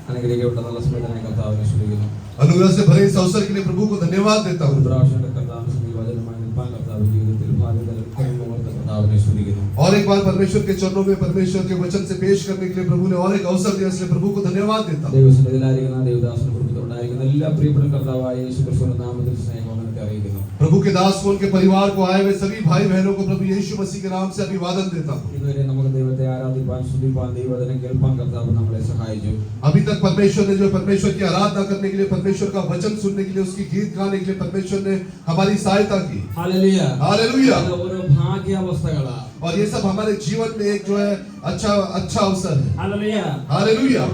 അനുഗ്രഹിക്കപ്പെട്ട സമയത്തിനായി കർത്താവിനെ സ്തുതിക്കുന്നു. अनुग्रह से भरे इस अवसर के लिए प्रभु को धन्यवाद देता हूँ. और एक बार परमेश्वर के चरणों में परमेश्वर के वचन से पेश करने के लिए प्रभु ने और एक अवसर दिया, इसलिए प्रभु को धन्यवाद देता हूँ. प्रभु के दास को उनके परिवार को आए हुए सभी भाई बहनों को प्रभु यीशु मसीह के नाम से अभिवादन देता हूँ. अभी तक परमेश्वर ने जो परमेश्वर की आराधना करने के लिए, परमेश्वर का वचन सुनने के लिए, उसकी गीत गाने के लिए परमेश्वर ने हमारी सहायता की. Hallelujah hallelujah. और ये सब हमारे जीवन में एक जो है अच्छा अवसर है. Hallelujah hallelujah.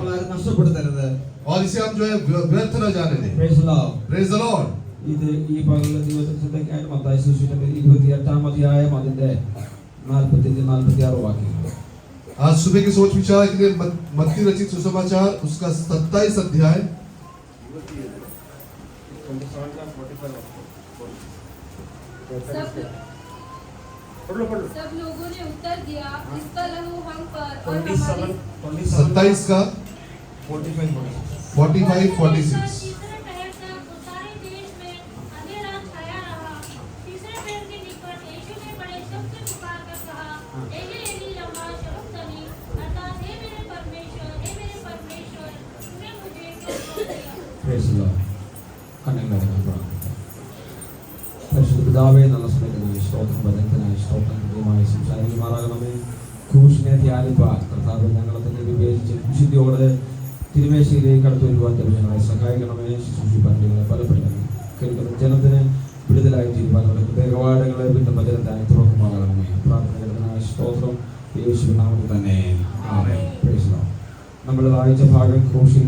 और इसे हम जो है व्यर्थ न जाने दें. Praise the Lord. Praise the Lord. ഇത് ഈ പകലുള്ള ദിവസത്തേക്കായിട്ട് മത്തായി സുവിശേഷം 28-ാം അധ്യായം അതിന്റെ 45-46 വാക്യങ്ങൾ. आज सुबह की सोच विचार के लिए मत्ती रचित सुसमाचार उसका 27 अध्याय सब लोगों ने उत्तर दिया, इसका लहू हम पर और 27 का 45-46. പിതാവേ, നല്ല സമയത്ത് സ്തോത്രം, ബലത്തിനായി സ്തോത്രം, ദൈവമായി സംസാരിക്കുമാറാകണമേ. ക്രൂശിനെ ധ്യാനിപ്പാൻ കർത്താവേ ഞങ്ങളെ തന്നെ വിവേചിച്ച് വിശുദ്ധിയോടെ തിരുമേശയിലേക്ക് അടുത്ത് വരുവാൻ ഞങ്ങളെ സഹായിക്കണമേ. ശുശ്രൂഷിപ്പാൻ ഞങ്ങളെ ബലപ്പെടുത്തണമേ. കേൾക്കുന്ന ജനത്തിന് വിടുതലായി തീരുവാൻ കവാടങ്ങളെ പിന്നെ ഭജനത്തായി തുറക്കുമാറാകണമേ. പ്രാർത്ഥനകരനായ സ്തോത്രം യേശുവിൻ നാമത്തിൽ തന്നെ ആമേൻ. Praise the Lord. നമ്മൾ വായിച്ച ഭാഗം ക്രൂശിൽ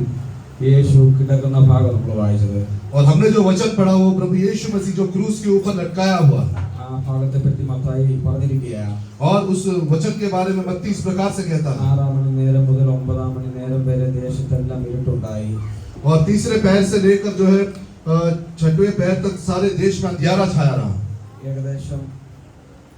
യേശു കിടക്കുന്ന ഭാഗം നമ്മൾ വായിച്ചത്. और हमने जो वचन पढ़ा वो प्रभु यीशु मसीह जो क्रूस के ऊपर लटकाया हुआ. ആ ഭാഗത്തെ പറ്റി മത്തായി പറഞ്ഞിരിക്കുകയാണ്. और उस वचन के बारे में मत्ती इस प्रकार से कहता है. 6 മണി നേരം മുതൽ 9 മണി നേരം വരെ ദേശത്തെല്ലാം ഇരുട്ടുണ്ടായി. और तीसरे पहर से लेकर जो है 6वें पहर तक सारे देश में अंधियारा छाया रहा. ഏകദേശം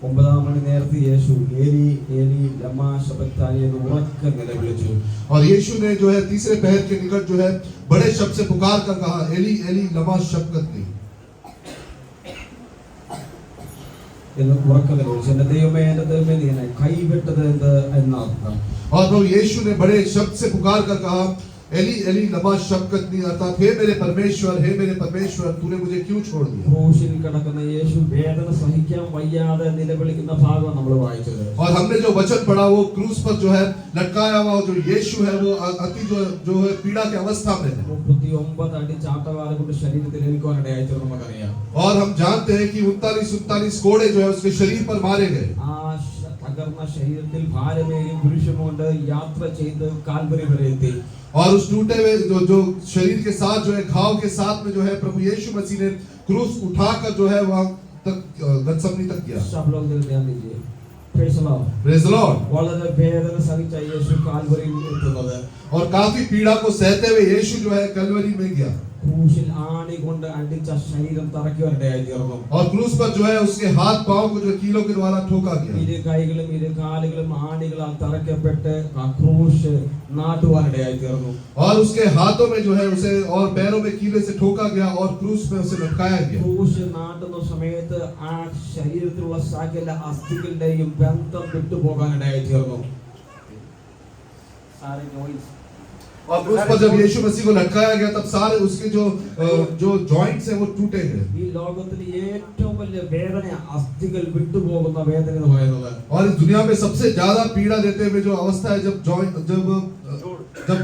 9 മണി നേരത്ത് യേശു ഏലി ഏലി ലമാ ശബക്താനി എന്ന് ഉറക്കെ നിലവിളിച്ചു. और यीशु ने जो है तीसरे पहर के निकट जो है बड़े शब्द से पुकार कर कहा, एली एली लमा शबक्तनी. എന്ന് ഉറക്കെ നിലവിളിച്ചു. എൻ്റെ ദൈവമേ നീ എന്നെ കൈവിട്ടത് എന്ത് എന്നർത്ഥം. और प्रभु यीशु ने बड़े शब्द से पुकार कर कहा, एली एली लमा शबक्तनी, अर्थात हे मेरे परमेश्वर तूने मुझे क्यों छोड़ दिया. ക്രൂശിൽ കിടക്കുന്ന യേശു വേദന സഹിക്കാൻ വയ്യാതെ നിലവിളിക്കുന്ന ഭാഗം നമ്മൾ വായിച്ചത്. और हमने जो वचन पढ़ा वो क्रूस पर जो है लटकाया हुआ जो यीशु है वो अति जो है पीड़ा की अवस्था में है. 39 അടി ചാട്ടവാറ് കൊണ്ട് ശരീരത്തിൽ ഏൽക്കുവാനിടയായി നമുക്കറിയാം. और हम जानते हैं कि 39 कोड़े जो है उसके शरीर पर मारे गए. ആ തകർന്ന ശരീരത്തിൽ ഭാരമേറിയ പുരുഷനുകൊണ്ട് യാത്ര ചെയ്ത് കാൽവരി വരെ എത്തി. और उस टूटे हुए जो शरीर के साथ जो है घाव के साथ में जो है प्रभु यीशु मसीह ने क्रूस उठाकर जो है वहां तक गत्समनी तक किया. सब लोग दिल ध्यान दीजिए. Praise the Lord. Praise the Lord. വളരെ വേദന സഹിച്ച യേശു കാൽവരിയിൽ എത്തുന്നത്. और काफी पीड़ा को सहते हुए यीशु जो है कलवरी में गया. क्रूसिल आने കൊണ്ട് അടിച്ച ശരീരം തറയ്ക്കുവാനിടയായി തീർന്നു. और क्रूस पर जो है उसके हाथ पांव को जो कीलों के द्वारा ठोका गया. ഇരു കൈകളും ഇരു കാലുകളും ആണികളാൽ തറയ്ക്കപ്പെട്ട് ആ ക്രൂശ് നാട്ടുവാനിടയായി തീർന്നു. और उसके हाथों में जो है उसे और पैरों में कीले से ठोका गया और क्रूस पे उसे लटकाया गया. ക്രൂശ് നാട്ടുന്ന സമയത്ത് ആ ശരീരത്തിലുള്ള സകല അസ്ഥികളുടെയും ബന്ധം വിട്ടുപോകാനിടയായി തീർന്നു. സാरे ജോയിന്റ്സ്. और क्रूस पर जब यीशु मसीह को लटकाया गया तब सारे उसके जो जॉइंट्स हैं वो टूटे गए. ഈ ലോകത്തിൽ ഏറ്റവും വലിയ വേദന അസ്ഥികൾ വിട്ടുപോകുന്ന വേദന എന്ന് പറയുന്നത്. और इस दुनिया में सबसे ज्यादा पीड़ा देते हुए जो अवस्था है जब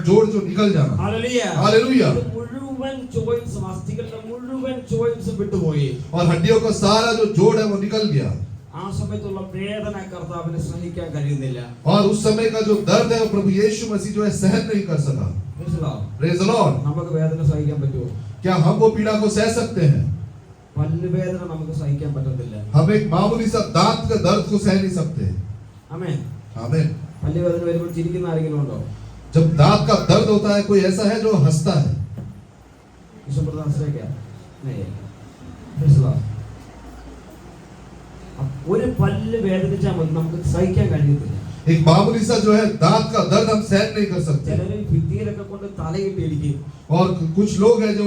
जोड़ जो निकल जाना. हालेलुया. हालेलुया. മുഴുവൻ ജോയിന്റ്സ് അസ്ഥികളുടെ മുഴുവൻ ജോയിന്റ്സ് വിട്ടുപോയി. और हड्डियों का सारा जो जोड़ है वो निकल गया. ആ സമയത്തുള്ള വേദന കർത്താവിന് സഹിക്കാൻ കഴിയുന്നില്ല. और उस समय का जो दर्द है वो प्रभु यीशु मसीह जो है सहन नहीं कर सका. Praise the Lord. നമുക്ക് വേദന സഹിക്കാൻ പറ്റുമോ? क्या हम वो पीड़ा को सह सकते हैं? പല്ല് വേദന നമുക്ക് സഹിക്കാൻ പറ്റത്തില്ല. हम एक मामूली सा दांत का दर्द को सह नहीं सकते. ആമേൻ. आमीन. പല്ല് വേദന വരുമ്പോൾ ചിരിക്കുന്ന ആരെങ്കിലും ഉണ്ടോ? जब दांत का दर्द होता है कोई ऐसा है जो हंसता है? ईश्वर से क्या नहीं. Praise the Lord. ഒരു പല്ല് വേദനിച്ചാൽ മതി, നമുക്ക് സഹിക്കാൻ കഴിയത്തില്ല. एक मामूली सा जो है दांत का दर्द हम सहन नहीं कर सकते। ചിലര് ഭിത്തിയിലൊക്കെ കൊണ്ട് തലയിട്ട് ഇടിക്കും. और कुछ लोग हैं जो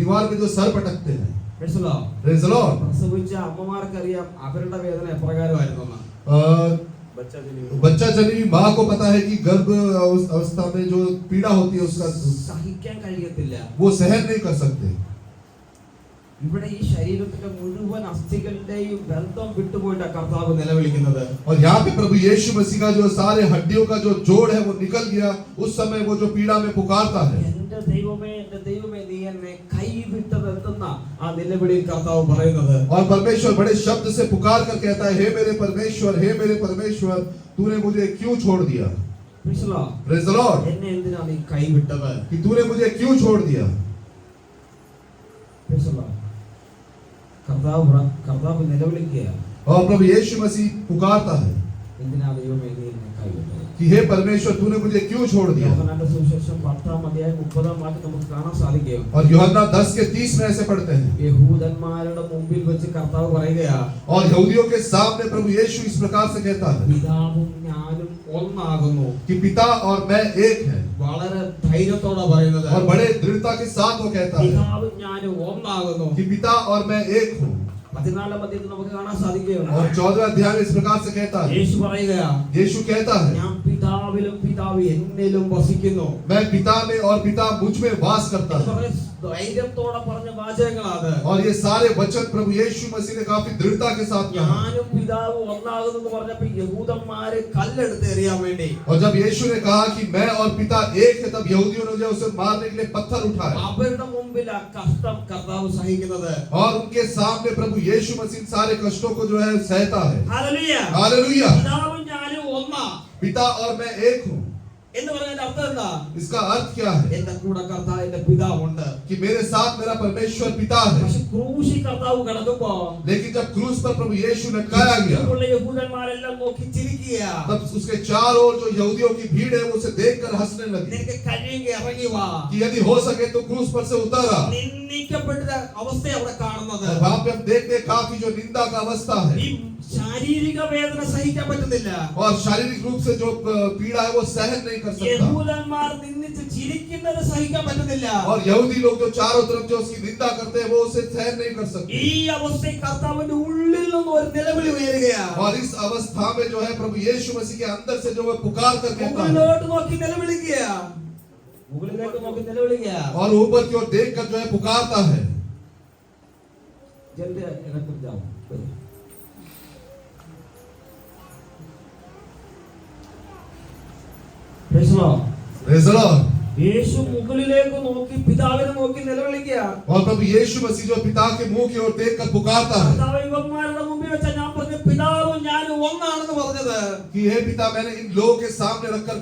दीवार में जो सर पटकते हैं। Praise the Lord. Praise the Lord. പ്രസവിച്ച അമ്മമാർക്കറിയാം അവരുടെ വേദന എപ്രകാരമായിരുന്നു എന്ന്. बच्चा जन्मी माँ को पता है कि गर्भ अवस्था में जो पीड़ा होती है उसका സഹിക്കാൻ കഴിയത്തില്ല. वो सहन नहीं कर सकते। ഇവിടെ ഈ ശരീരത്തിന്റെ മുഴുവൻ അസ്ഥികളുടെയും ബന്ധം വിട്ടുപോയിട്ടാ കർത്താവ് നിലവിളിക്കുന്നത്. और यहाँ पे प्रभु यीशु मसीह का जो सारे हड्डियों का जो जोड़ है वो निकल गया, उस समय वो जो पीड़ा में पुकारता है। എന്റെ ദൈവമേ നീ എന്നെ കൈവിട്ടതെന്ന ആ നിലവിളിയിൽ കർത്താവ് പറയുന്നത്. और परमेश्वर बड़े शब्द से पुकार कर कहता है, हे मेरे परमेश्वर तूने मुझे क्यों छोड़ दिया। Praise the Lord. Praise the Lord. എന്നെ എന്തിനാ നീ കൈവിട്ടത്? कि तूने मुझे क्यों छोड़ दिया। Praise the Lord. കർത്താവ് നിലവിളിക്കുക. और प्रभु यीशु मसीह पुकारता है എന്തിനാ ദൈവമേ നീ എന്നെ കൈവിട്ടത്? कि हे परमेश्वर तूने मुझे क्यों छोड़ दिया। യോഹന്നാന്റെ സുവിശേഷം 10-ാം അധ്യായം 30-ാം വാക്യം നമുക്ക് കാണാൻ സാധിക്കും. और यूहन्ना 10:30 में ऐसे पढ़ते हैं, യഹൂദന്മാരുടെ മുമ്പിൽ വെച്ച് കർത്താവ് പറയുകയാ, और यहूदियों के सामने प्रभु यीशु इस प्रकार से कहता है പിതാവും ഞാനും ഒന്നാകുന്നു. कि पिता और मैं एक है। വളരെ ധൈര്യത്തോടെ പറയുന്നത്. और बड़े दृढ़ता के साथ वो कहता है പിതാവും ഞാനും ഒന്നാകുന്നു. कि पिता और मैं एक हूँ। 14-ാം അധ്യായത്തിൽ നമുക്ക് കാണാൻ സാധിക്കും. और 14वें अध्याय में इस प्रकार से कहता है, യേശു പറയുകയാ, यीशु कहता है ഞാൻ പിതാവിലും പിതാവ് എന്നിലും വസിക്കുന്നു. मैं पिता में और पिता मुझ में वास करता है। വളരെ ധൈര്യത്തോടെ പറഞ്ഞ വാചകങ്ങളാണ്. और ये सारे वचन प्रभु यीशु मसीह ने काफी दृढ़ता के साथ कहा। ഞാനും പിതാവും ഒന്നാകുന്നു എന്ന് പറഞ്ഞപ്പോൾ യഹൂദന്മാരെ കല്ലെടുത്ത് എറിയാൻ വേണ്ടി, और जब यीशु ने कहा कि मैं और पिता एक है, तब यहूदियों ने जो उसे मारने के लिए पत्थर उठाए। അവരുടെ മുമ്പിൽ ആ കഷ്ടം കർത്താവ് സഹിക്കുന്നത്. और उनके सामने प्रभु यीशु मसीह सारे कष्टों को जो है सहता है। ഹല്ലേലൂയ. हालेलुया। പിതാവും ഞാനും ഒന്നാ पिता और मैं एक हूँ, എന്ന് പറഞ്ഞതിന്റെ अर्थം എന്താ? इसका अर्थ क्या है എന്റെ കൂടെ കർത്താവ് എന്റെ പിതാവുണ്ട്. कि मेरे साथ मेरा परमेश्वर पिता है। പക്ഷെ ക്രൂശിൽ കർത്താവ് കിടക്കുമ്പോ लेकिन जब क्रूस पर प्रभु यीशु लटकाया गया, ഉള്ള യഹൂദന്മാരെല്ലാം നോക്കി ചിരിക്കുക. तब उसके चारों ओर जो यहूदियों की भीड़ है वो उसे देखकर हंसने लगी നിനക്ക് കഴിയുമെങ്കിൽ ഇറങ്ങി വാ. कि यदि हो सके तो क्रूस पर से उतारा। നിന്ദിക്കപ്പെട്ട അവസ്ഥ അവിടെ കാണുന്നത്. और वहां पे हम देखते हैं काफी जो निंदा का अवस्था है, ഈ ശാരീരിക വേദന സഹിക്കാൻ പറ്റുന്നില്ല. और शारीरिक रूप से जो पीड़ा है वो सहन नहीं कर सकता। യഹൂദന്മാർ നിന്ദിച്ച് ചിരിക്കുന്നത് സഹിക്കാൻ പറ്റുന്നില്ല. और यहूदी लोग जो चारों तरफ जो उसकी निंदा करते हैं वो उसे सहन नहीं कर सकते। ഈ അവസ്ഥയിൽ കർത്താവിന്റെ ഉള്ളിൽ നിന്ന് ഒരു നിലവിളി ഉയരുകയാണ്. और इस अवस्था में जो है प्रभु यीशु मसीह के अंदर से जो है पुकार कर कहता है, മുകളിലോട്ട് നോക്കി നിലവിളിക്കുകയാണ്. മുകളിലേക്ക് നോക്കി നിലവിളിക്കുകയാണ്. और ऊपर की ओर देखकर जो है पुकारता है। जल्दी रख जाओ. Praise the Lord. Praise the Lord. യേശു മുകളിലേക്ക് നോക്കി പിതാവിനെ നോക്കി നിലവിളിക്കുകയാണ്. और प्रभु यीशु मसीह जो पिता के मुंह की ओर देखकर पुकारता है കർത്താവ് യുവന്മാരുടെ മുമ്പിൽ വെച്ച ഞാൻ പറഞ്ഞു പിതാവും ഞാനും ഒന്നാണെന്ന് പറഞ്ഞത്. कि हे पिता, मैंने इन लोगों के सामने रखकर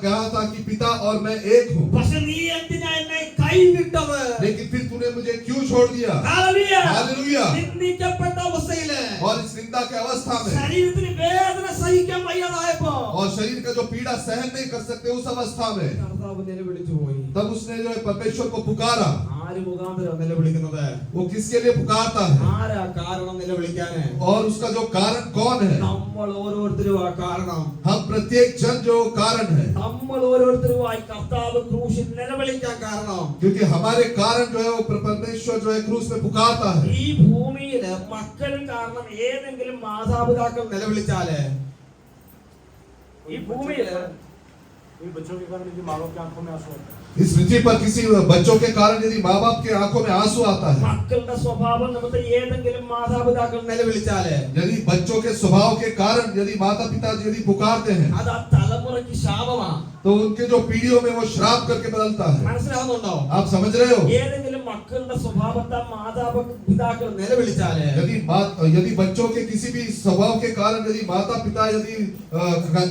कहा था कि पिता और मैं एक हूँ, പക്ഷെ നീ എന്തിനാ എന്നെ കൈവിട്ടത്? लेकिन फिर तूने मुझे क्यों छोड़ दिया। ഹല്ലേലൂയ. हालेलुया। നിന്ദിക്കപ്പെട്ട അവസ്ഥയില് और इस निंदा के अवस्था में ശരീരത്തിന് വേദന സഹിക്കാൻ വയ്യാതായപ്പോ और शरीर का जो पीड़ा सहन नहीं कर सकते उस अवस्था में കർത്താവ് നിലവിളിച്ചു പോയി. तब उसने जो है परमेश्वर को पुकारा। ആര് മുഖാന്തരം നിലവിളിക്കുന്നത്? वो किसके लिए पुकारता है ആരാ കാരണം നിലവിളിക്കാന്? और उसका जो कारण कौन है। നമ്മൾ ഓരോരുത്തരും ആ കാരണം. हम प्रत्येक जन जो कारण है, നമ്മൾ ഓരോരുത്തരുമായി കർത്താവ് ക്രൂശിൽ നിലവിളിക്കാൻ കാരണം क्योंकि हमारे कारण जो है वो परमेश्वर जो है क्रूस में पुकारता है। ഈ ഭൂമിയില് മക്കൾ കാരണം ഏതെങ്കിലും മാതാപിതാക്കൾ നിലവിളിച്ചാല് ഈ ഭൂമിയില് बच्चों के कारण यदि माँ बाप की आंखों में आंसू आता है, इस पृथ्वी पर किसी बच्चों के कारण यदि माँ बाप की आंखों में आंसू आता है, മക്കളുടെ സ്വഭാവം നിമിത്തം ഏതെങ്കിലും മാതാപിതാക്കൾ നിലവിളിച്ചാല് यदि बच्चों के स्वभाव के कारण यदि माता पिता यदि पुकारते हैं, അത് ആ തലമുറയ്ക്ക് ശാപമാണ്. तो उनके जो पीढ़ियों में वो श्राप करके बदलता है। മനസ്സിലാവുന്നുണ്ടോ? आप समझ रहे हो। ഏതെങ്കിലും മക്കളുടെ സ്വഭാവത്തെ മാതാപിതാക്കൾ നിലവിളിച്ചാല് यदि बच्चों के किसी भी स्वभाव के कारण यदि माता पिता यदि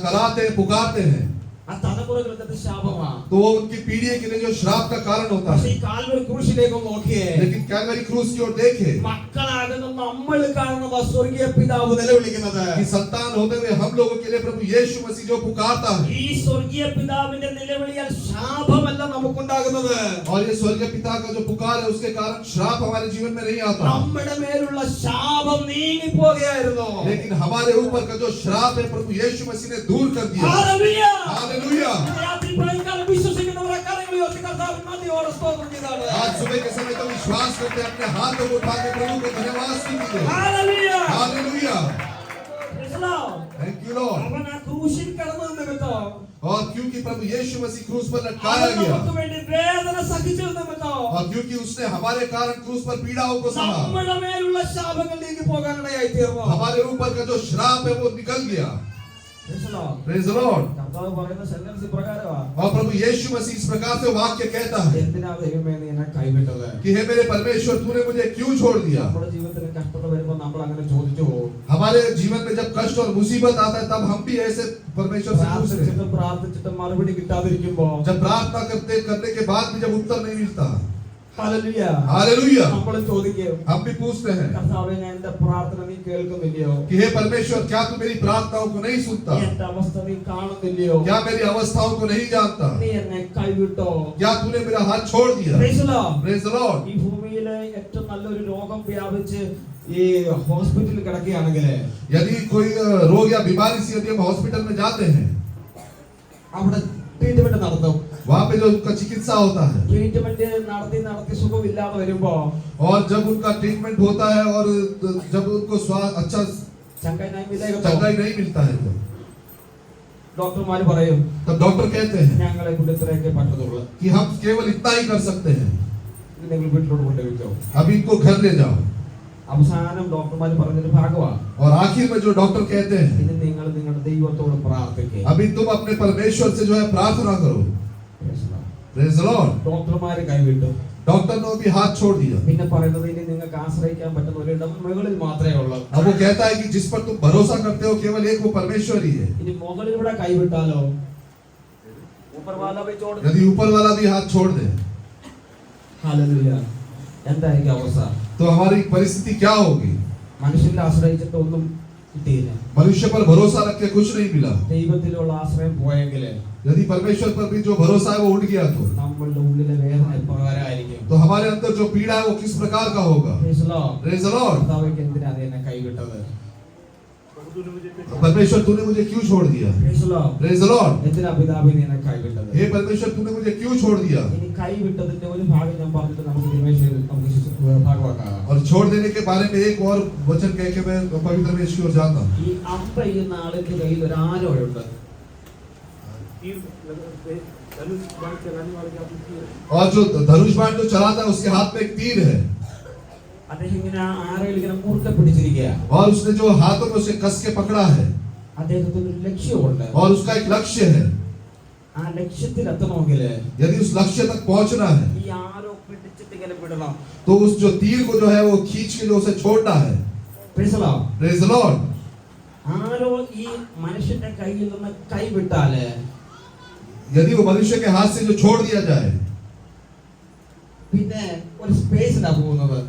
कराते हैं पुकारते हैं, ആ തലമുറകൾക്ക് ശാപമാണ്. तो वो उनकी पीढ़ी के लिए जो श्राप का कारण होता പക്ഷേ है. ഈ കാൽവരി ക്രൂശിലേക്ക് നോക്കിയേ, लेकिन कैलवरी क्रूस की ओर देखे മക്കളാകുന്ന നമ്മൾ കാണുന്ന ആ സ്വർഗീയ പിതാവ് നിലവിളിക്കുന്നത്, कि संतान होते हुए हम लोगों के लिए प्रभु यीशु मसीह जो पुकारता है, ഈ സ്വർഗീയ പിതാവിന്റെ നിലവിളിയാൽ ശാപമല്ല നമുക്കുണ്ടാകുന്നത്. और ये स्वर्गीय पिता का जो पुकार है उसके कारण श्राप हमारे जीवन में नहीं आता, നമ്മുടെ മേലുള്ള ശാപം നീങ്ങിപ്പോകുകയായിരുന്നു. लेकिन हमारे ऊपर का जो श्राप है प्रभु यीशु मसीह ने दूर कर दिया. ഹല്ലേലൂയ. हालेलुया. രാത്രി പ്രകാരം വിശ്വസിക്കുന്നവരെ കരങ്ങൾ ഉയർത്തി കർത്താവിന് നന്ദിയോടെ സ്തോത്രം ചെയ്താണ്. आज सुबह के समय तो विश्वास करते अपने हाथों को उठा के प्रभु को धन्यवाद कीजिए. Hallelujah. Hallelujah. Praise the Lord. Thank you Lord. അവൻ ആ ക്രൂശിൽ കിടന്നത് നിമിത്തം, और क्योंकि प्रभु यीशु मसीह क्रूस पर लटकाया അവൻ गया, നമുക്ക് വേണ്ടി വേദന സഹിച്ചത് നിമിത്തം, और क्योंकि उसने हमारे कारण क्रूस पर पीड़ाओं को सहा, നമ്മുടെ മേലുള്ള ശാപങ്ങൾ നീങ്ങി പോകാനിടയായി തീർന്നു. हमारे ऊपर का जो श्राप है वो निकल गया. Praise the Lord. Praise the Lord. കർത്താവ് പറയുന്ന സെന്റൻസ് പ്രകാരമാണ്, और प्रभु यीशु मसीह इस प्रकार से वाक्य कहता है എന്തിനാ ദൈവമേ നീ എന്നെ കൈവിട്ടത്? कि हे मेरे परमेश्वर तूने मुझे क्यों छोड़ दिया. നമ്മുടെ ജീവിതത്തിൽ കഷ്ടത വരുമ്പോൾ നമ്മൾ അങ്ങനെ ചോദിച്ചു പോകും. हमारे जीवन में जब कष्ट और मुसीबत आता है तब हम भी ऐसे परमेश्वर से पूछते हैं. പ്രാർത്ഥിച്ചിട്ടും പ്രാർത്ഥിച്ചിട്ടും മറുപടി കിട്ടാതിരിക്കുമ്പോ, जब प्रार्थना करने के बाद भी जब उत्तर नहीं मिलता, ഹല്ലേലൂയ, हालेलुया, നമ്മൾ ചോദിക്കും, हम भी पूछते हैं കർത്താവേ ഞാൻ എന്റെ പ്രാർത്ഥന നീ കേൾക്കുന്നില്ലയോ? कि हे परमेश्वर क्या तू मेरी प्रार्थनाओं को नहीं सुनता, എന്റെ അവസ്ഥ നീ കാണുന്നില്ലയോ? क्या मेरी अवस्थाओं को नहीं जानता, നീ എന്നെ കൈവിട്ടോ? क्या तूने मेरा हाथ छोड़ दिया. Praise the Lord. Praise the Lord. ഈ ഭൂമിയിലെ ഏറ്റവും നല്ലൊരു രോഗം വ്യാപിച്ച് ഈ ഹോസ്പിറ്റലിൽ കിടക്കുകയാണെങ്കിൽ यदि कोई रोग या बीमारी से यदि हम हॉस्पिटल में जाते हैं, അവിടെ ട്രീറ്റ്മെന്റ് നടത്തും. वहाँ पे जो उनका चिकित्सा होता है, ട്രീറ്റ്മെന്റ് നടത്തി സുഖമില്ലാതെ വരുമ്പോ और जब उनका ट्रीटमेंट होता है और जब उनको अच्छा ചങ്ങായി മിലേഗോ चंगाई नहीं मिलता है, ഡോക്ടർമാർ പറയും, तब डॉक्टर कहते हैं ഞങ്ങളെ കൊണ്ട് ഇത്രയൊക്കെ പറ്റത്തുള്ളൂ, कि हम केवल इतना ही कर सकते हैं, ഇത് നിങ്ങൾ വീട്ടിലോട്ട് കൊണ്ടുവയ്ക്കോ. अब इनको घर ले जाओ. അവസാനം ഡോക്ടർമാർ പറഞ്ഞൊരു ഭാഗമാണ്, और आखिर में जो डॉक्टर कहते हैं, ഇനി നിങ്ങൾ നിങ്ങളുടെ ദൈവത്തോട് പ്രാർത്ഥിക്കുക. अभी तुम अपने परमेश्वर से जो है प्रार्थना करो. Praise the Lord. ഡോക്ടർമാര് കൈവിട്ടു. डॉक्टर ने भी हाथ छोड़ दिया. പിന്നെ പറയുന്നത് ഇനി നിങ്ങൾക്ക് ആശ്രയിക്കാൻ പറ്റുന്ന ഒരിടം മുകളിൽ മാത്രമേ ഉള്ളൂ. अब वो कहता है कि जिस पर तुम भरोसा करते हो केवल एक वो परमेश्वर ही है. ഇനി മുകളിലൂടെ കൈവിട്ടാലോ? ഊപ്പർവാല വെച്ചോട്. यदि ऊपर वाला भी हाथ छोड़ दे ഹല്ലേലൂയ. എന്തായിരിക്കും അവസ്ഥ? तो हमारी परिस्थिति क्या होगी. മനുഷ്യനെ ആശ്രയിച്ചിട്ട് ഒന്നും കിട്ടിയില്ല. मनुष्य पर भरोसा रख के कुछ नहीं मिला. ദൈവത്തിലുള്ള ആശ്രയം പോയെങ്കിൽ यदि परमेश्वर पर भी जो भरोसा है वो उठ गया നമ്മളുടെ ഉള്ളിലെ വേദന എപ്രകാരമായിരിക്കും? तो हमारे अंदर जो पीड़ा है वो किस प्रकार का होगा. Praise the Lord. Praise the Lord. കർത്താവേ എന്തിനാ നീ എന്നെ കൈവിട്ടത്? प्रभु तूने मुझे क्यों छोड़ा? परमेश्वर तूने मुझे क्यों छोड़ दिया. Praise the Lord. Praise the Lord. എന്തിനാ പിതാവേ നീ എന്നെ കൈവിട്ടത്? हे परमेश्वर तूने मुझे क्यों छोड़ दिया. ഇനി കൈവിട്ടതിന്റെ ഒരു ഭാഗം ഞാൻ പറഞ്ഞിട്ട് നമുക്ക് ദിനേശ് നമുക്ക് ഭാഗമാക്കാം. और छोड़ देने के बारे में एक और वचन कह के मैं पवित्र में की ओर जाता हूं. ഈ അമ്പ ചെയ്യുന്ന ആളിന്റെ കയ്യിൽ ഒരു ആരോയുണ്ട്. तीर धनुष बाण चलाने वाले के हाथ में तीर है. और जो धनुष बाण जो चलाता है उसके हाथ में एक तीर है, അദ്ദേഹം ഇങ്ങനെ ആരയിൽ ഇങ്ങനെ മുറുക്കെ പിടിച്ചിരിക്കുക. और उसने जो हाथों में उसे कस के पकड़ा है, അദ്ദേഹത്തിന് ഒരു ലക്ഷ്യമുണ്ട്. और उसका एक लक्ष्य है. ആ ലക്ഷ്യത്തിൽ എത്തണമെങ്കിൽ यदि उस लक्ष्य तक पहुंचना है ഈ ആരോ പിടിച്ചിട്ട് ഇങ്ങനെ വിടണം. तो उस जो तीर को जो है वो खींच के जो उसे छोड़ना है. Praise the Lord. Praise the Lord. ആരോ ഈ മനുഷ്യന്റെ കയ്യിൽ നിന്ന് കൈവിട്ടാല് यदि वो मनुष्य के हाथ से जो छोड़ दिया जाए പിന്നെ ഒരു സ്പേസിലാ പോകുന്നത്,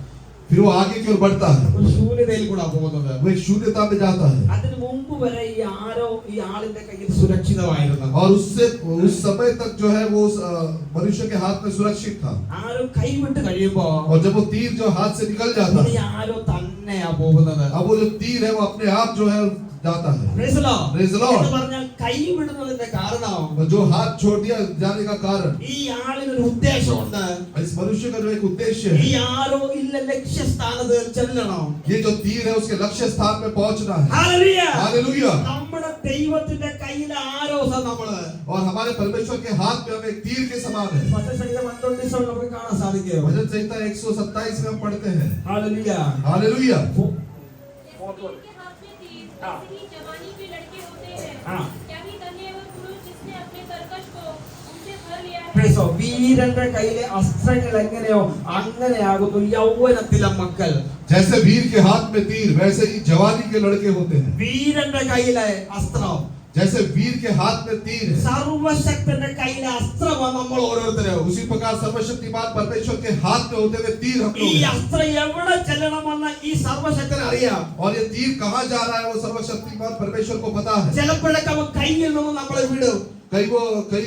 फिर वो आगे की ओर बढ़ता है, ഒരു ശൂന്യതയിൽ കൂടാ പോകുന്നത്. वो एक शून्यता में जाता है. അതിനു മുമ്പ് വരെ ഈ ആരോ ഈ ആളിന്റെ കയ്യിൽ സുരക്ഷിതമായിരുന്നു. और उससे उस समय तक जो है वो उस मनुष्य के हाथ में सुरक्षित था. ആരോ കൈവിട്ട് കഴിയുമ്പോ और जब वो तीर जो हाथ से निकल जाता ഈ है, ആരോ തന്നെയാ പോകുന്നത്. अब वो जो तीर है वो अपने आप जो है जाता है. Praise the Lord. Praise the Lord. എന്ന് പറഞ്ഞാൽ കൈവിടുന്നതിന്റെ കാരണം और जो हाथ छोड़ दिया जाने का कारण, ഈ ആളിനൊരു ഉദ്ദേശമുണ്ട്. इस मनुष्य का जो एक उद्देश्य ഈ है, ആരോ ഇല്ല ലക്ഷ്യസ്ഥാനത്ത് ചെല്ലണം. ये जो तीर है उसके लक्ष्य स्थान में पहुंचना है. ഹല്ലേലൂയ. हालेलुया. നമ്മുടെ ദൈവത്തിന്റെ കയ്യിലെ ആരോസാ നമ്മള്. और हमारे परमेश्वर के हाथ में हम एक तीर के समान है. വചനസംഹിത 19 നമുക്ക് കാണാൻ സാധിക്കും. भजन संहिता 127 में हम पढ़ते हैं. ഹല്ലേലൂയ. हालेलुया. के हाथ में तीर, ऐसे ही जवानी के लड़के होते हैं. हाँ. क्या ही धन्य है वो पुरुष जिसने अपने तरकश को उनसे भर लिया है. Praise the Lord. വീരന്റെ കയ്യിലെ അസ്ത്രങ്ങൾ എങ്ങനെയോ അങ്ങനെയാകുന്നു യൗവനത്തിലെ മക്കൾ. जैसे वीर के हाथ में तीर वैसे ही जवानी के लड़के होते हैं. വീരന്റെ കയ്യിലെ അസ്ത്രം जैसे वीर के हाथ में तीर है, സർവശക്തന്റെ കയ്യിലെ അസ്ത്രമാണ് നമ്മൾ ഓരോരുത്തരും. उसी प्रकार सर्वशक्तिमान परमेश्वर के हाथ में होते हुए तीर हम ഈ लोग हैं। അസ്ത്രം എവിടെ ചെല്ലണമെന്ന് ഈ സർവശക്തന് അറിയാം. और ये तीर कहाँ जा रहा है वो सर्वशक्तिमान परमेश्वर को पता है। ചിലപ്പോഴൊക്കെ അവൻ കയ്യിൽ നിന്ന് നമ്മളെ വിടും. कई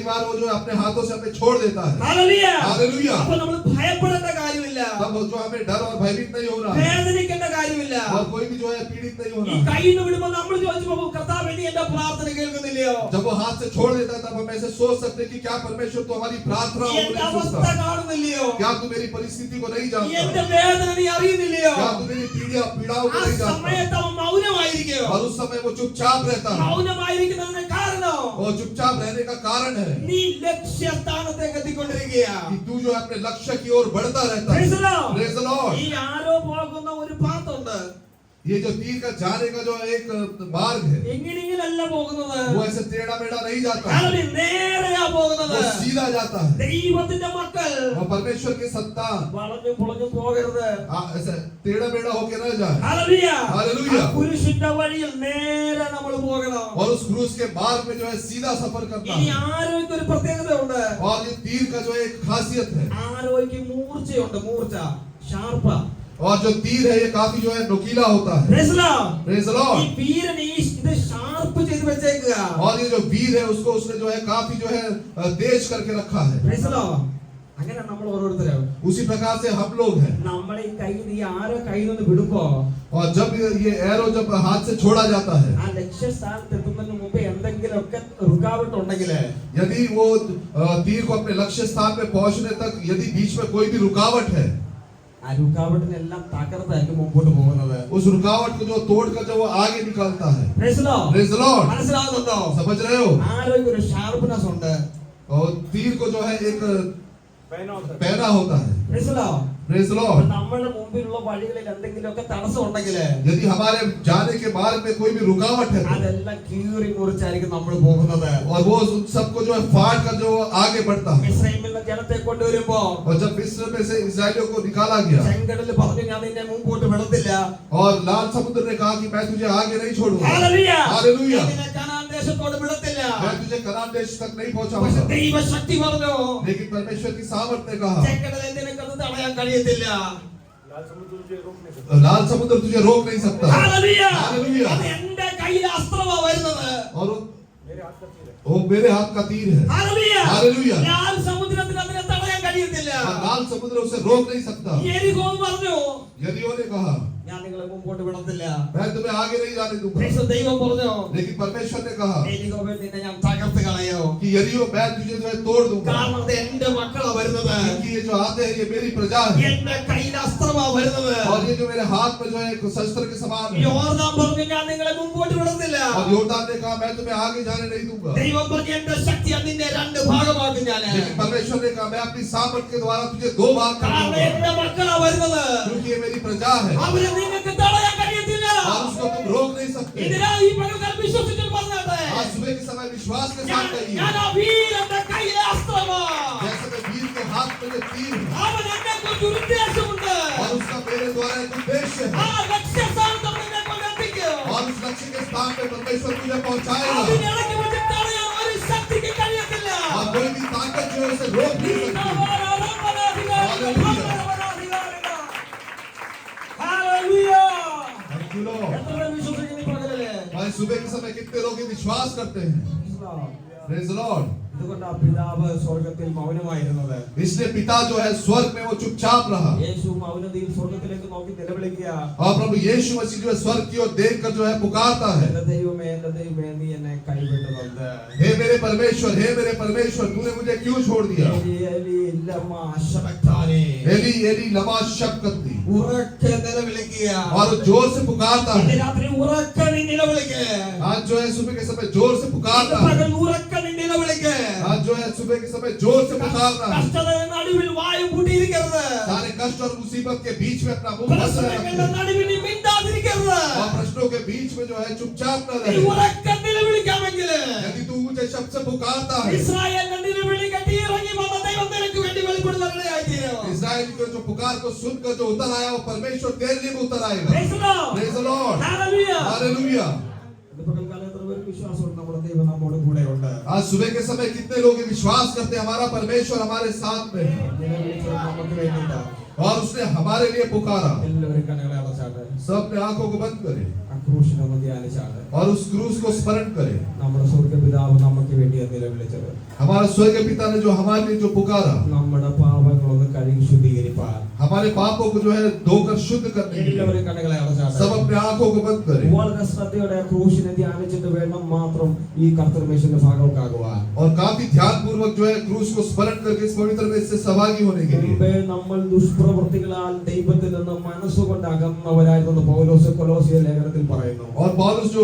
बार वो जो अपने हाथों से हमें छोड़ देता है। ഹല്ലേലൂയ. हालेलुया। അപ്പോൾ നമ്മൾ ഭയപ്പെടേണ്ട കാര്യമില്ല, तब जो हमें डर और भयभीत नहीं हो रहा है വേദനിക്കേണ്ട കാര്യമില്ല. और कोई भी जो है पीड़ित नहीं हो ഈ रहा है। കയ്യിൽ നിന്ന് വിടുമ്പോൾ നമ്മൾ ചോദിച്ചു പോകും, കർത്താവേ നീ എന്റെ പ്രാർത്ഥന കേൾക്കുന്നില്ലയോ? जब वो हाथ से छोड़ देता है तब हम ऐसे सोच सकते हैं कि क्या परमेश्वर तो हमारी प्रार्थना നീ को എന്റെ नहीं അവസ്ഥ सुनता? കാണുന്നില്ലയോ? क्या तू मेरी परिस्थिति को नहीं നീ जानता? എന്റെ വേദന നീ അറിയുന്നില്ലയോ? क्या तू मेरी पीड़ाओं ആ को नहीं जानता? സമയത്ത് അവൻ മൗനമായിരിക്കോ? और उस समय वो चुपचाप रहता है। മൗനമായിരിക്കുന്നതിന് കാരണം वो चुपचाप रहने का कारण है നീ ലക്ഷ്യസ്ഥാനത്തേക്ക് എത്തിക്കൊണ്ടിരിക്കുകയാ. कि तू जो है अपने लक्ष्य की ओर बढ़ता रहता है। Praise the Lord. Praise the Lord। ഈ ആരോ പോകുന്ന ഒരു പാത്തുണ്ട്. ये जो तीर का जाने का जो एक मार्ग है എങ്ങനെയെങ്കിലല്ല പോകുന്നത്. वो ऐसे टेढ़ा मेढ़ा नहीं जाता, ഹല്ലേലൂയ. നേരെയാ പോകുന്നത്. वो सीधा जाता है। ദൈവത്തിന്റെ മക്കൾ वो परमेश्वर की संतान വളഞ്ഞും പുളഞ്ഞും പോകരുത്. ऐसे टेढ़ा मेढ़ा होके न जाए। ഹല്ലേലൂയ. ഹല്ലേലൂയ. ആ കുരിശിന്റെ വഴിയിൽ നേരെ നമ്മൾ പോകണം. और उस क्रूस के मार्ग में जो है सीधा सफर करना ഇനി है। ആരോയ്ക്ക് ഒരു പ്രത്യേകതയുണ്ട്. और ये तीर का जो एक खासियत है, ആരോയ്ക്ക് മൂർച്ചയുണ്ട്. മൂർച്ച, ഷാർപ്പ. और जो तीर है ये काफी जो है नुकीला होता है। Praise the Lord. Praise the ഈ Lord। വീരൻ ഇത് ഷാർപ്പ് ചെയ്ത് വെച്ചേക്കുക. और ये जो वीर है उसको उसने जो है काफी जो है तेज करके रखा है। Praise the Lord. അങ്ങനെ നമ്മൾ ഓരോരുത്തരും उसी प्रकार से हम लोग हैं। നമ്മളെ ഈ കയ്യിൽ ഈ ആരോ കയ്യിൽ നിന്ന് വിടുമ്പോ और जब ये एरो जब हाथ से छोड़ा जाता है, ആ ലക്ഷ്യസ്ഥാനത്ത് എത്തുന്നതിന് മുമ്പ് എന്തെങ്കിലുമൊക്കെ റുക്കാവട്ട് ഉണ്ടെങ്കിൽ यदि वो तीर को अपने लक्ष्य स्थान पे पहुंचने तक यदि बीच में कोई भी रुकावट है, ആ റുക്കാവട്ടിനെല്ലാം തകർത്തായിരിക്കും മുമ്പോട്ട് പോകുന്നത്. उस रुकावट को जो तोड़कर जो वो आगे निकलता है। Praise the Lord. Praise the Lord। മനസ്സിലാവുന്നുണ്ടോ? समझ रहे हो? ആരോഗ്യ ഒരു ഷാർപ്പ്നെസ് ഉണ്ട്. और तीर को जो है एक पहना होता है। पहना होता है। Praise the Lord. Praise the Lord। നമ്മുടെ മുമ്പിലുള്ള വഴികളിൽ എന്തെങ്കിലുമൊക്കെ തടസ്സം ഉണ്ടെങ്കിൽ यदि हमारे जाने के मार्ग में कोई भी रुकावट है അതെല്ലാം കീറി മുറിച്ചായിരിക്കും നമ്മൾ പോകുന്നത്. और वो उन सबको जो है फाड़ कर जो आगे बढ़ता है। ഇസ്രായേലിൽ നിന്ന് ജനത്തെ കൊണ്ടുവരുമ്പോ और जब मिस्र में से इस्राएलियों को निकाला गया ചെങ്കടൽ പറഞ്ഞു ഞാൻ നിന്നെ മുമ്പോട്ട് വിടത്തില്ല. और लाल समुद्र ने कहा कि मैं तुझे आगे नहीं छोड़ूंगा। ഹല്ലേലൂയ. हालेलुया। ഞാൻ നിന്നെ കനാൻ ദേശത്തോട് വിടത്തില്ല. मैं तुझे कनान देश तक नहीं പക്ഷെ पहुंचाऊंगा। ദൈവശക്തി പറഞ്ഞു लेकिन परमेश्वर की सामर्थ ने कहा ചെങ്കടൽ നിനക്കത് തടയാൻ കഴിയത്തില്ല. लाल समुद्र तुझे रोक नहीं सकता। लाल समुद्र तुझे रोक नहीं सकता। ഹല്ലേലൂയ. हालेलुया। അത് എന്റെ കയ്യിലെ അസ്ത്രമാ വരുന്നത്. और मेरे हाथ का तीर है। वो मेरे हाथ का तीर है। ഹല്ലേലൂയ. हालेलुया। ലാൽ സമുദ്രത്തിന് അതിനെ തടയാൻ കഴിയത്തില്ല. और लाल समुद्र उसे रोक नहीं सकता। യെരിഹോ പറഞ്ഞു यदि ने कहा ഞാൻ നിങ്ങളെ മുമ്പോട്ട് വിടത്തില്ല. मैं तुम्हें आगे नहीं जाने दूंगा। പക്ഷേ ദൈവം പറഞ്ഞു लेकिन परमेश्वर ने कहा യെരിഹോവേ നിന്നെ ഞാൻ തകർത്ത് കളയോ. कि यदि मैं तुझे जो है तोड़ दूंगा, കാരണം അത് എന്റെ മക്കളാ വരുന്നത്. क्योंकि ये जो आते हैं ये मेरी प्रजा है। എന്റെ കയ്യിലെ അസ്ത്രമാ വരുന്നത്. और ये जो मेरे हाथ में जो है एक शस्त्र के समान है। യോർദാൻ പറഞ്ഞു ഞാൻ നിങ്ങളെ മുമ്പോട്ട് വിടത്തില്ല. और योरदान ने कहा मैं तुम्हें आगे जाने नहीं दूंगा। ദൈവം പറഞ്ഞു എന്റെ ശക്തി നിന്നെ രണ്ട് ഭാഗമാക്കും ഞാൻ. लेकिन परमेश्वर ने कहा मैं अपनी सामर्थ के द्वारा तुझे दो भाग कर കാരണം दूंगा, എന്റെ മക്കളാ വരുന്നത്. क्योंकि ये मेरी प्रजा है അവരെ നിങ്ങൾക്ക് തടയാൻ കഴിയത്തില്ല. और उसको तुम रोक नहीं सकते। ഇതിനാ ഈ പകൽക്കാലം വിശ്വസിച്ചിട്ട് പറഞ്ഞാട്ടെ. आज सुबह के समय विश्वास के साथ कहिए, ഞാൻ ആ വീരന്റെ കയ്യിലെ അസ്ത്രമാ. जैसे मैं वीर के हाथ में जो तीर है അവൻ എന്നെ കുറിച്ച് ഒരു ഉദ്ദേശമുണ്ട്. और उसका मेरे द्वारा एक उद्देश्य ആ है ലക്ഷ്യസ്ഥാനത്ത് അവൻ എന്നെ കൊണ്ടെത്തിക്കും. और उस लक्ष्य के स्थान पे परमेश्वर तुझे पहुंचाएगा അതിനിടയ്ക്ക് വെച്ച് തടയാൻ ഒരു ശക്തിക്ക് കഴിയത്തില്ല. और कोई भी ताकत जो है उसे रोक नहीं सकती। Thank you, Lord। भाई सुबह के समय कितने लोग ये विश्वास करते हैं? Praise the Lord। ഇതുകൊണ്ട് ആ പിതാവ് സ്വർഗത്തിൽ മൗനമായിരുന്നത്. इसलिए पिता जो है स्वर्ग में वो चुपचाप रहा യേശു മൗനതയിൽ സ്വർഗത്തിലേക്ക് നോക്കി നിലവിളിക്കുക. और प्रभु यीशु मसीह जो है स्वर्ग की ओर देखकर जो है पुकारता है, എന്റെ ദൈവമേ നീ എന്നെ കൈവിട്ടതുണ്ട്. हे मेरे परमेश्वर तूने मुझे क्यों छोड़ दिया? എലി, എലി, ലമാ ശബക്താനി. एली एली लमा शब्कती। ഉറക്കെ നിലവിളിക്കുക. और वो जोर से पुकारता ഇന്ന് है। രാത്രി ഉറക്കെ നീ നിലവിളിക്കുക. आज जो है सुबह के समय जोर से पुकारता है। പകൽ ഉറക്കെ നീ നിലവിളിക്കുക. आज जो है सुबह के समय जोर से पुकारना है। കഷ്ടതയുടെ നടുവിൽ വായു പൂട്ടിയിരിക്കരുത്. सारे कष्ट और मुसीबत के बीच में अपना मुंह बंद പ്രശ്നങ്ങളുടെ रखे നടുവിൽ നീ മിണ്ടാതിരിക്കരുത്. और प्रश्नों के बीच में जो है चुपचाप न നീ रहे। ഉറക്കെ നിലവിളിക്കാമെങ്കിൽ यदि तू मुझे शब्द से पुकारता है, ഇസ്രായേലിന്റെ നിലവിളി കേട്ട് ഇറങ്ങി വന്ന ദൈവം നിനക്ക് വേണ്ടി വെളിപ്പെടുന്നവനായിത്തീരും. इस्राएल की जो पुकार को सुनकर जो उतर आया वो परमेश्वर तेरे लिए भी उतर आएगा। Praise the Lord. Praise the Lord। Hallelujah. Hallelujah. ഇന്ന് പകൽക്കാലം എത്ര പേർക്ക് വിശ്വാസമുണ്ട് നമ്മുടെ ദൈവം നമ്മോട് കൂടെ ഉണ്ട്. आज सुबह के समय कितने लोग ये विश्वास करते हैं हमारा परमेश्वर हमारे साथ में है നിലവിളിച്ചത് നമുക്ക് വേണ്ടിയിട്ടാണ്. और उसने हमारे लिए पुकारा. എല്ലാവരും കണ്ണുകളെ അടച്ചാട്ടെ. सब अपने आंखों को बंद करें ആ ക്രൂശിനെ ഒന്ന് ധ്യാനിച്ചാട്ടെ. और उस क्रूस को स्मरण करें. നമ്മുടെ സ്വർഗ്ഗപിതാവ് നമുക്ക് വേണ്ടിയാണ് നിലവിളിച്ചത്. हमारा स्वर्ग पिता ने जो हमारे लिए जो पुकारा, നമ്മുടെ പാപങ്ങളൊന്ന് കഴുകി ശുദ്ധീകരിപ്പാൻ हमारे पापों को जो है धोकर शुद्ध करने के लिए എല്ലാവരും കണ്ണുകളെ അടച്ചാട്ടെ. सब अपने आंखों को बंद करें വളരെ ശ്രദ്ധയോടെ ആ ക്രൂശിനെ ധ്യാനിച്ചിട്ട് വേണം മാത്രം ഈ കർത്തൃമേശന്റെ ഭാഗമാകുവാൻ. और काफी ध्यान पूर्वक जो है क्रूस को स्मरण करके इस पवित्र में से सहभागी होने के लिए. മുമ്പേ നമ്മൾ ദുഷ്പ്രവൃത്തികളാൽ ദൈവത്തിൽ നിന്ന് മനസ്സുകൊണ്ട് അകന്നവരായിരുന്നു പൗലോസ് കൊലോസ്യ ലേഖനത്തിൽ പറയുന്നു. और पौलुस जो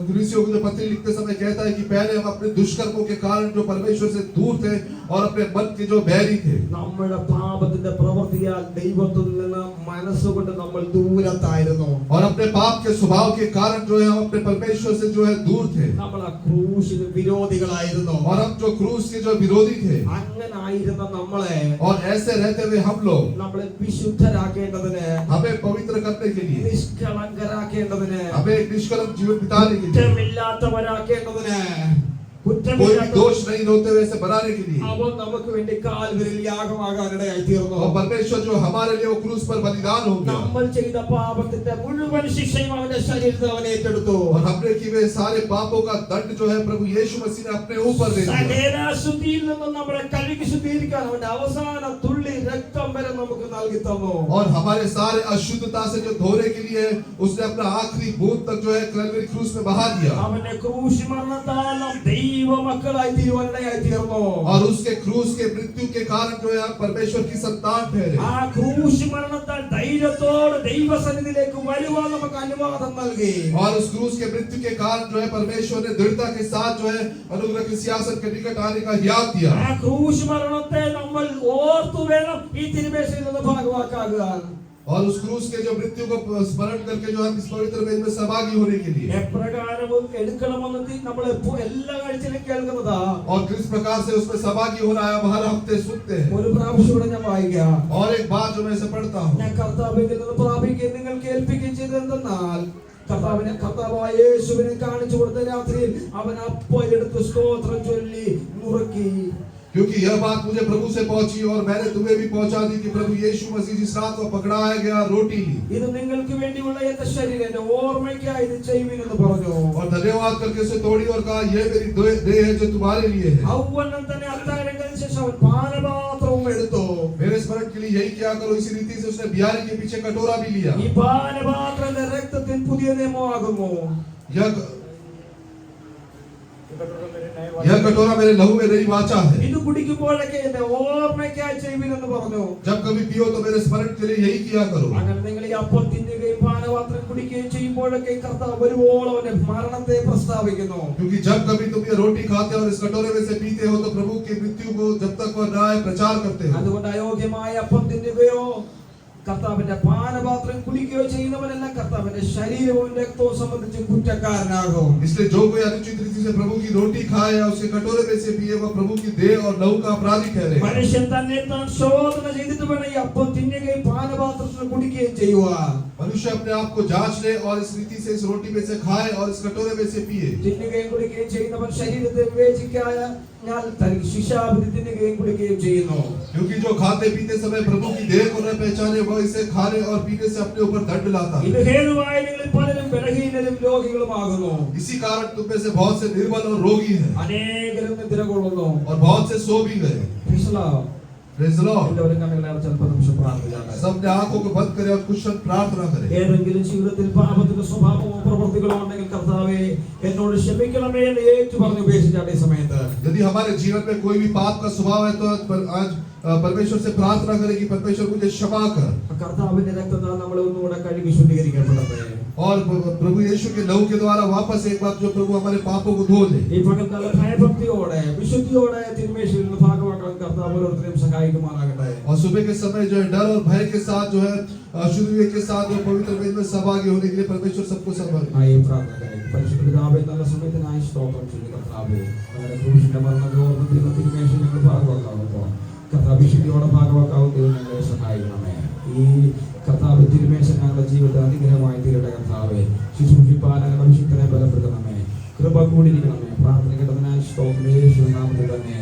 कुरिन्थियों को जो पत्री लिखते समय कहता है कि पहले हम अपने दुष्कर्मों के कारण जो परमेश्वर से दूर थे और अपने मन के जो बैरी थे. നമ്മുടെ പാപത്തിന്റെ പ്രവൃത്തിയാൽ ദൈവത്തിൽ നിന്ന് മനസ്സുകൊണ്ട് നമ്മൾ ദൂരത്തായിരുന്നു. और अपने पाप के स्वभाव के कारण जो है हम अपने परमेश्वर से जो है दूर थे. നമ്മൾ ആ ക്രൂശിന് വിരോധികളായിരുന്നു. और हम जो क्रूस के जो विरोधी थे അങ്ങനെ ആയിരുന്ന നമ്മളെ और ऐसे रहते हुए हम लोग നമ്മളെ വിശുദ്ധരാക്കേണ്ടതിന്, हमें पवित्र करने के लिए, നിഷ്കളങ്കരാക്കേണ്ടതിന്, हमें एक निष्कलंक जीवन बिताने के लिए, കുറ്റമില്ലാത്തവരാക്കേണ്ടതിന്, कोई भी दोष नहीं होते हुए ऐसे बनाने के लिए. അവൻ നമുക്ക് വേണ്ടി കാൽവരിയിൽ യാഗമാകാനിടയായി തീർന്നു. और परमेश्वर जो हमारे लिए वो क्रूस पर बलिदान हो गया നമ്മൾ ചെയ്ത പാപത്തിന്റെ മുഴുവൻ ശിക്ഷയും അവന്റെ ശരീരത്തിൽ അവൻ ഏറ്റെടുത്തു. और हमने किए हुए सारे पापों का दंड जो है प्रभु यीशु मसीह ने अपने ऊपर ले लिया. സകല അശുദ്ധിയിൽ നിന്നും നമ്മളെ കഴുകി ശുദ്ധീകരിക്കാൻ അവന്റെ അവസാന തുള്ളി രക്തം വരെ നമുക്ക് നൽകി തന്നു. और हमारे सारे अशुद्धता से जो धोने के लिए उसने अपना आखिरी बूंद तक जो है कलवरी क्रूस में बहा दिया. അവന്റെ ക്രൂശ് മരണത്താൽ നാം ദൈവമക്കളായി തീരുവാനിടയായി തീർന്നു. और उसके क्रूस के मृत्यु के कारण जो है हम परमेश्वर की संतान ठहरे. ആ ക്രൂശ് മരണത്താൽ ധൈര്യത്തോടെ ദൈവസന്നിധിയിലേക്ക് വരുവാൻ നമുക്ക് അനുവാദം നൽകി. और उस क्रूस के मृत्यु के कारण जो है परमेश्वर ने दृढ़ता के साथ जो है अनुग्रह के सियासत के निकट आने का हियाब दिया. ആ ക്രൂശ് മരണത്തെ നമ്മൾ ഓർത്തു വേണം ഈ തിരുമേശയിൽ നിന്ന് ഭാഗവാക്കാകാൻ. और उस क्रूस के जो मृत्यु को स्मरण करके जो हम इस पवित्र मेज में सहभागी होने के लिए എപ്രകാരവും എടുക്കണമെന്ന് നമ്മൾ എല്ലാ കാഴ്ചയിലും കേൾക്കുന്നതാ. और किस प्रकार से उसमें सहभागी होना है हम हर हफ्ते सुनते हैं. ഒരു പ്രാവശ്യം കൂടെ ഞാൻ വായിക്കാം. और एक बात जो मैं इसे पढ़ता हूँ, ഞാൻ കർത്താവിൽ നിന്ന് പ്രാപിക്കുകയും നിങ്ങൾ കേൾപ്പിക്കുകയും ചെയ്തെന്നാൽ കർത്താവായ യേശുവിനെ കാണിച്ചു കൊടുത്ത രാത്രിയിൽ അവൻ അപ്പം എടുത്ത് സ്തോത്രം ചൊല്ലി നുറുക്കി. क्योंकि यह बात मुझे प्रभु से पहुंची और मैंने तुम्हें भी पहुंचा दी कि प्रभु यीशु मसीह जिस रात को पकड़ाया गया रोटी ली ഇത് നിങ്ങൾക്ക് വേണ്ടിയുള്ള എന്റെ ശരീരം എന്റെ ഓർമ്മയ്ക്കായി ഇത് ചെയ്യുവിൻ എന്ന് പറഞ്ഞു. और धन्यवाद करके उसे तोड़ी और कहा यह मेरी देह है जो तुम्हारे लिए है. ഔവണ്ണം തന്നെ അത്താഴം കഴിഞ്ഞ ശേഷം അവൻ പാനപാത്രവും എടുത്തു. मेरे स्मरण के लिए यही क्या करो. इसी रीति से उसने बिहारी के पीछे कटोरा भी लिया. ഈ പാനപാത്രത്തിന്റെ രക്തത്തിൽ പുതിയ നിയമമാകുന്നു. यह कटोरा मेरे लहू में नई वाचा है. ഇത് കുടിക്കുമ്പോഴൊക്കെ എന്റെ ഓർമ്മയ്ക്കായി ചെയ്യുവിൻ എന്ന് പറഞ്ഞു. जब कभी पियो तो मेरे स्मरण के लिए यही किया करो. അങ്ങനെ നിങ്ങൾ ഈ അപ്പം തിന്നുകയും പാനപാത്രം കുടിക്കുകയും ചെയ്യുമ്പോഴൊക്കെ കർത്താവ് വരുവോളം അവന്റെ മരണത്തെ പ്രസ്താവിക്കുന്നു. क्योंकि जब कभी तुम ये रोटी खाते हो और इस कटोरे में से पीते हो तो प्रभु की मृत्यु को जब तक वह न आए प्रचार करते हो. അതുകൊണ്ട് അയോഗ്യമായ അപ്പം തിന്നുകയോ കർത്താവിന്റെ പാനപാത്രം കുടിക്കുകയോ ചെയ്യുന്നവനെല്ലാം കർത്താവിന്റെ ശരീരവും രക്തവും സംബന്ധിച്ച് കുറ്റക്കാരനാകും. इसलिए जो कोई अनुचित रीति से प्रभु की रोटी खाए या उसके कटोरे में से पिए वह प्रभु की देह और लहू का अपराधी ठहरे. മനുഷ്യൻ തന്നെ താൻ ശോധന ചെയ്തിട്ട് വേണം ഈ അപ്പം തിന്നുകയും പാനപാത്രത്തിൽ കുടിക്കുകയും ചെയ്യുവാൻ. मनुष्य अपने आप को जांच ले और इस रीति से इस रोटी में से खाए और इस कटोरे में से पिए. തിന്നുകയും കുടിക്കുകയും ചെയ്യുന്നവൻ ശരീരത്തെ വിവേചിക്കായ ഞാൻ തനിക്ക് ശിക്ഷാവിധി തിന്നുകയും കുടിക്കുകയും ചെയ്യുന്നു. क्योंकि जो खाते पीते समय प्रभु की देह को न पहचाने वह इसे खाने और पीने से अपने ऊपर दंड लाता है. ഇത് ഹേതുവായി നിങ്ങളിൽ പലരും ബലഹീനരും രോഗികളുമാകുന്നു. इसी कारण तुम में से बहुत से निर्बल और रोगी हैं അനേകരും നിദ്ര കൊള്ളുന്നു. और बहुत से सो भी गए. Praise the Lord. എല്ലാവരും കണ്ണുകളെ അടച്ച് അല്പ നിമിഷം പ്രാർത്ഥിക്കാം. सबने आंखों को बंद करें और कुछ क्षण प्रार्थना करें. ഏതെങ്കിലും ജീവിതത്തിൽ പാപത്തിന്റെ സ്വഭാവമോ പ്രവൃത്തികളോ ഉണ്ടെങ്കിൽ കർത്താവേ എന്നോട് ക്ഷമിക്കണമേ എന്ന് ഏറ്റു പറഞ്ഞു ഉപേക്ഷിച്ചാട്ടെ ഈ സമയത്ത്. यदि हमारे जीवन में कोई भी पाप का स्वभाव है तो आज परमेश्वर से प्रार्थना करें कि परमेश्वर मुझे क्षमा कर. കർത്താവിന്റെ രക്തത്താൽ നമ്മളെ ഒന്നുകൂടെ കഴുകി ശുദ്ധീകരിക്കപ്പെടട്ടെ. और प्रभु यीशु के लहू के द्वारा वापस एक बार जो प्रभु हमारे पापों को धो ले. ഈ പകൽക്കാല ഭയഭക്തിയോടെ വിശുദ്ധിയോടെ തിരുമേശയിൽ നിന്ന് ഭാഗമാക്കാൻ കർത്താവ് ഓരോരുത്തരെയും സഹായിക്കുമാറാകട്ടെ. और सुबह के समय जो है डर और भय के साथ जो है शुद्ध विवेक के साथ जो पवित्र मेज में सहभागी होने के लिए परमेश्वर सबको सहभागी. ഈ പ്രാർത്ഥന പരിശുദ്ധ പിതാവേ നല്ല സമയത്തിനായി സ്തോത്രം ചെയ്യുന്നു കർത്താവേ. അങ്ങനെ ക്രൂശിന്റെ മരണത്തെ ഓർമ്മ തിരുമേശയിൽ ഞങ്ങൾ ഭാഗമാക്കാവുമ്പോൾ കർത്താവ് വിശുദ്ധിയോടെ ഭാഗമാക്കാവും ദൈവം ഞങ്ങളെ സഹായിക്കണമേ. ഈ കർത്താവ് തിരുമേശ ഞങ്ങളുടെ ജീവിതത്തിൽ അനുഗ്രഹമായി തീരട്ടെ കർത്താവേ. ശുശ്രൂഷിപ്പാൻ ഞങ്ങളുടെ വിശുദ്ധനെ ബലപ്പെടുത്തണമേ. കൃപ കൂടിയിരിക്കണമേ. പ്രാർത്ഥന കേട്ടതിനാൽ സ്തോത്രം യേശുവിൻ നാമത്തിൽ തന്നെ.